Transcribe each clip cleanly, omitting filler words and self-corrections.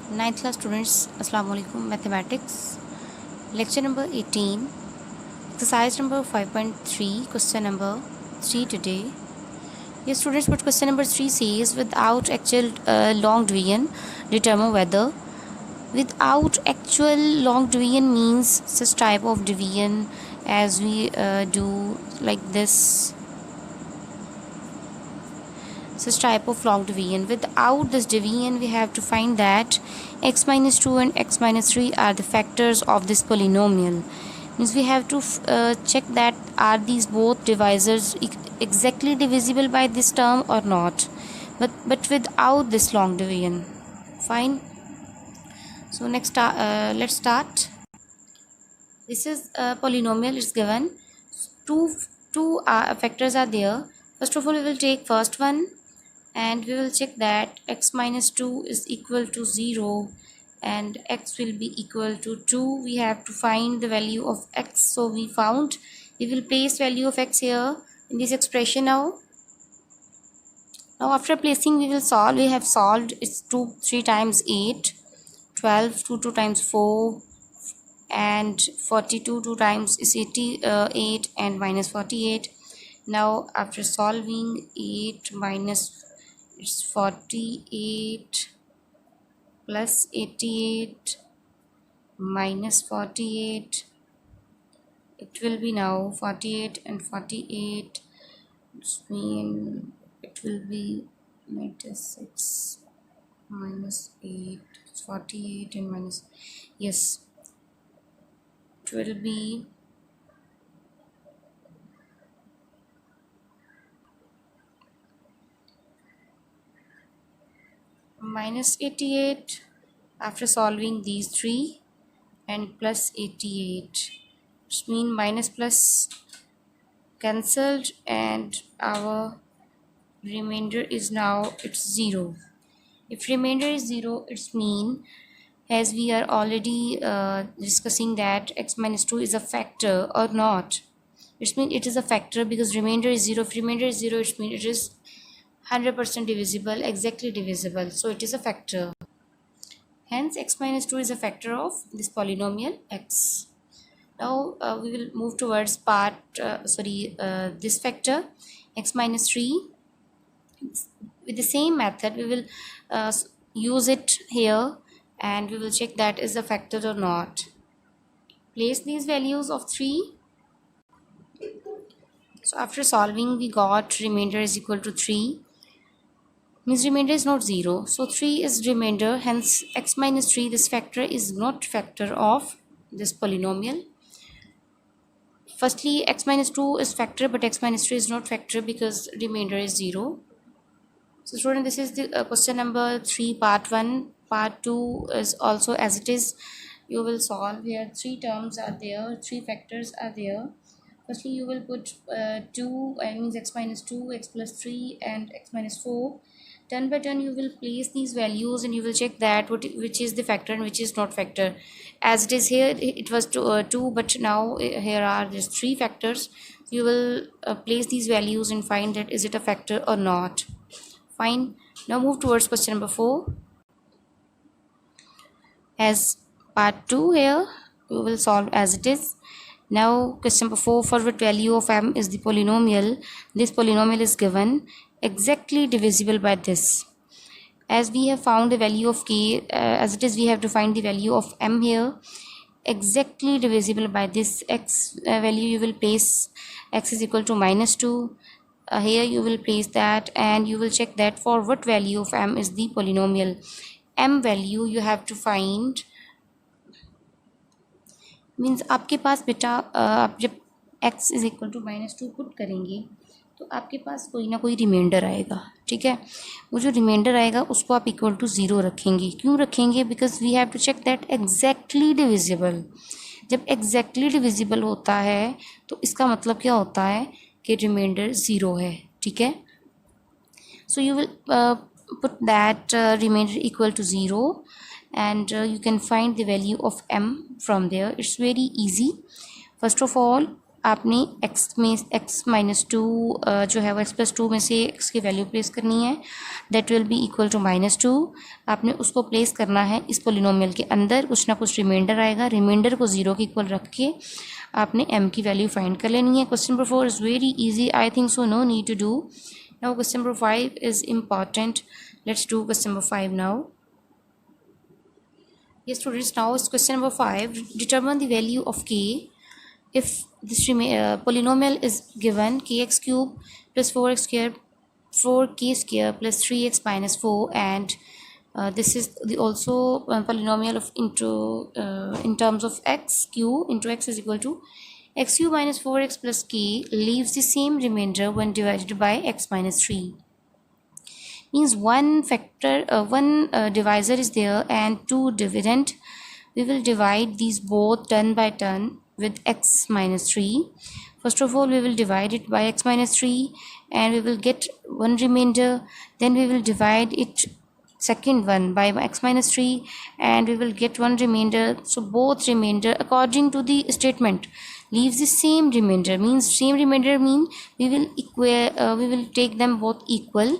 Ninth class students, Assalamu alaikum. Mathematics lecture number 18, exercise number 5.3, question number 3 today. Yes students, what question number 3 says, without actual long division determine whether. Without actual long division means such type of division as we do like this, such type of long division. Without this division we have to find that x minus 2 and x minus 3 are the factors of this polynomial. Means we have to check that are these both divisors exactly divisible by this term or not, but without this long division. Fine. So next let's start. This is a polynomial. It's given two factors are there. First of all, we will take first one and we will check that x minus 2 is equal to 0 and x will be equal to 2. We have to find the value of x, so we found. We will place value of x here in this expression. Now after placing we will solve. We have solved. It's 3 times 8, 12, 2 times 4, and 42 2 times is 88 and minus 48. Now after solving, 8 minus, it's 48 plus 88 minus 48. It will be now 48 and 48, which mean it will be 96 minus 8. It's 48 and minus, yes, it will be minus 88 after solving these three, and plus 88, which means minus plus cancelled and our remainder is now it's 0. If remainder is 0, it's mean, as we are already discussing that x minus 2 is a factor or not. It means it is a factor because remainder is 0. If remainder is 0, it means it is 100% divisible, exactly divisible, so it is a factor. Hence x minus 2 is a factor of this polynomial x. Now we will move towards this factor x minus 3. With the same method we will use it here and we will check that is a factor or not. Place these values of 3. So after solving we got remainder is equal to 3. Means remainder is not 0, so 3 is remainder, hence x minus 3, this factor is not factor of this polynomial. Firstly, x minus 2 is factor, but x minus 3 is not factor because remainder is 0. So student, this is the question number 3 part 1. Part 2 is also as it is. You will solve here. 3 terms are there, 3 factors are there. Firstly you will put 2, I means x minus 2, x plus 3 and x minus 4. Turn by turn you will place these values and you will check that which is the factor and which is not factor. As it is here, it was 2, but now here are these 3 factors. You will place these values and find that is it a factor or not. Fine. Now move towards question number 4. As part 2 here we will solve as it is. Now question number 4, for what value of m is the polynomial, this polynomial is given exactly divisible by this. As we have found the value of k, as it is we have to find the value of m here, exactly divisible by this x value. You will place x is equal to minus 2. Here you will place that and you will check that for what value of m is the polynomial. M value you have to find, means आपके पास बेटा आप जब x is equal to minus 2 put करेंगे तो आपके पास कोई ना कोई रिमाइंडर आएगा. ठीक है, वो जो रिमाइंडर आएगा उसको आप इक्वल टू 0 रखेंगे. क्यों रखेंगे? Because we have to check that exactly divisible. जब एग्जैक्टली डिविजिबल होता है तो इसका मतलब क्या होता है कि रिमाइंडर 0 है. ठीक है, so you will put that reminder equal to 0 and you can find the value of m from there. It's very easy. First of all, आपने x माइनस टू जो है वो x प्लस टू में से x की value place करनी है, that will be equal to minus two. आपने उसको प्लेस करना है इस पोलिनोमियल के अंदर, कुछ ना कुछ रिमाइंडर आएगा, रिमाइंडर को 0 के इक्वल रख के आपने m की वैल्यू फाइंड कर लेनी है। Question number 4 is very easy, I think so, no need to do. Now question number 5 is important, let's do question number 5 now. Yes, students, now is question number 5. Determine the value of k if this polynomial is given kx cube plus 4x square 4k square plus 3x minus 4, and this is the also polynomial of into in terms of x q into x is equal to x cube minus 4x plus k leaves the same remainder when divided by x minus 3. Means one divisor is there and two dividend. We will divide these both turn by turn with x minus 3. First of all, we will divide it by x minus 3 and we will get one remainder. Then we will divide it second one by x minus 3 and we will get one remainder. So both remainder according to the statement leaves the same remainder. Means same remainder mean we will take them both equal,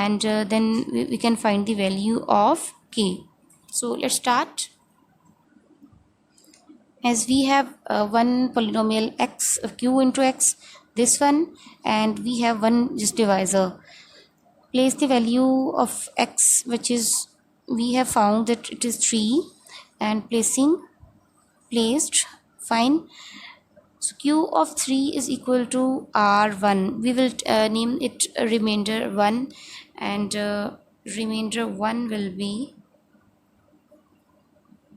and then we can find the value of k. So let's start. As we have one polynomial x q into x, this one, and we have one just divisor. Place the value of x, which is we have found that it is 3, and placed fine. So q of 3 is equal to r1. We will name it remainder 1, and remainder 1 will be,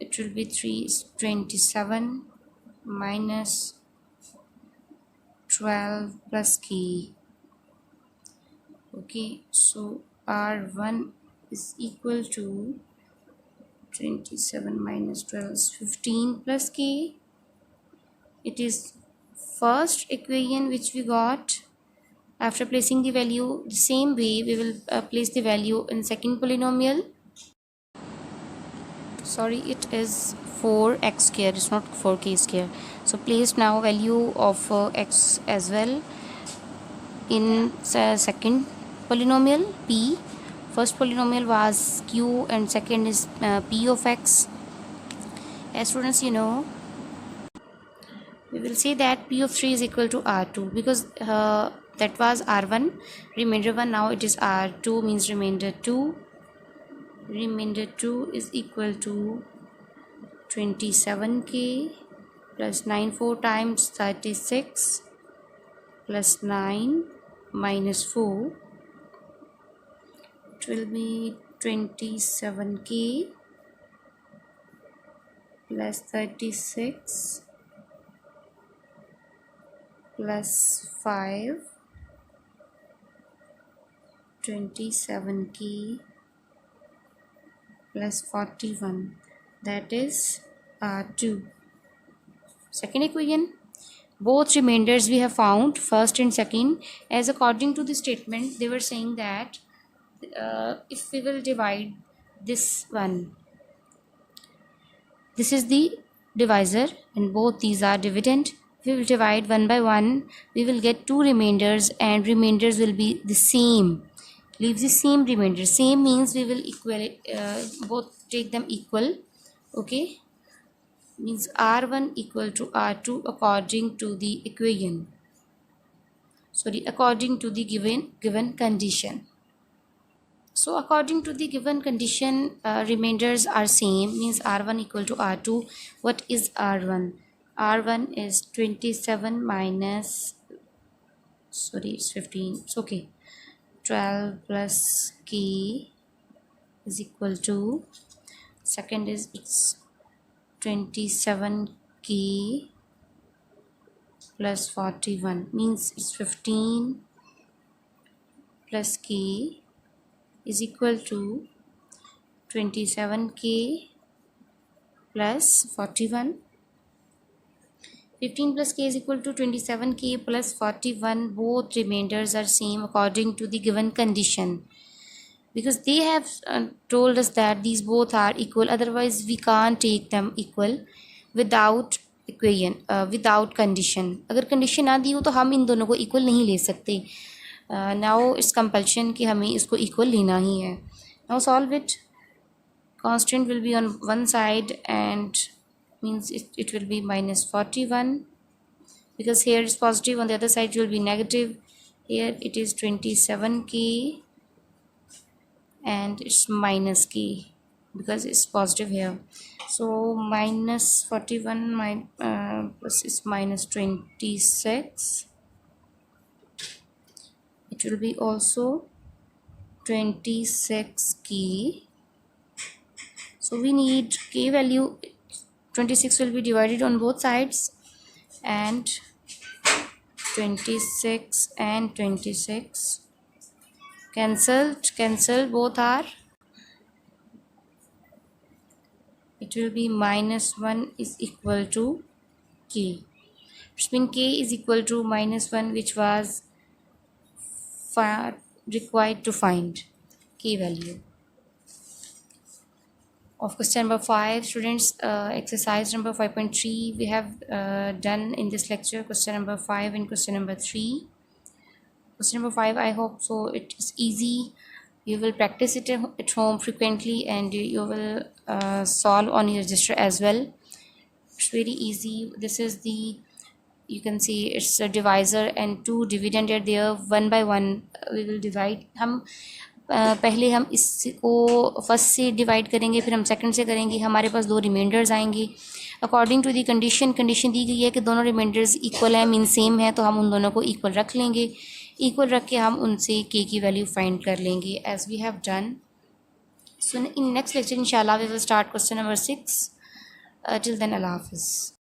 it will be 327 minus 12 plus k. Okay, so r1 is equal to 27 minus 12 is 15 plus k. It is first equation which we got. After placing the value the same way, we will place the value in second polynomial. Sorry, it is 4x square, it's not 4k square. So place now value of x as well in second polynomial p. First polynomial was q and second is p of x. As students, you know, we will say that p of 3 is equal to r2 because that was r1, remainder 1, now it is r2, means remainder 2. Remainder 2 is equal to 27k plus 9 4 times 36 plus 9 minus 4. It will be 27k plus 36 plus 5, 27k plus 41, that is r2. Second equation, both remainders we have found, first and second, as according to the statement they were saying that if we will divide this one, this is the divisor and both these are dividend, we will divide one by one, we will get two remainders and remainders will be the same, leaves the same remainder. Same means we will equal both take them equal. Okay, means r1 equal to r2 according to the equation, sorry, according to the given condition. So according to the given condition, remainders are same, means r1 equal to r2. What is r1? R1 is 27 minus, sorry, it's 15, it's okay, 12 plus k is equal to, second is it's 27k plus 41, means it's 15 plus k is equal to 27k plus 41. 15 plus k is equal to 27k plus 41. Both remainders are same according to the given condition, because they have told us that these both are equal, otherwise we can't take them equal without equation without condition. अगर condition ना दी हो तो हम इन दोनों को equal नहीं ले सकते। नाउ इट्स कंपल्शन कि हमें इसको इक्वल लेना ही है। Now solve it. Constant will be on one side and means it will be minus 41, because here is positive, on the other side it will be negative. Here it is 27k and it's minus k because it's positive here. So minus 41 plus is minus 26. It will be also 26k. So we need k value. 26 will be divided on both sides, and 26 and 26 cancel, both are. It will be minus 1 is equal to k, which means k is equal to minus 1, which was required to find k value of question number 5. Students, exercise number 5.3 we have done in this lecture. Question number 5 and question number 3. Question number 5, I hope so it is easy. You will practice it at home frequently, and you will solve on your register as well. It's very easy. This is the, you can see it's a divisor and two dividend are there. One by one we will divide. हम पहले हम इसको first से divide करेंगे, फिर हम second से करेंगे, हमारे पास दो रिमाइंडर्स आएंगे अकॉर्डिंग टू दी कंडीशन दी गई है कि दोनों रिमाइंडर्स इक्वल है, मीन सेम है, तो हम उन दोनों को इक्वल रख लेंगे। इक्वल रख के हम उनसे के की वैल्यू फाइंड कर लेंगे as we have done. So in next lecture इंशाल्लाह we will start question number 6। Till then अल्लाह हाफिज़।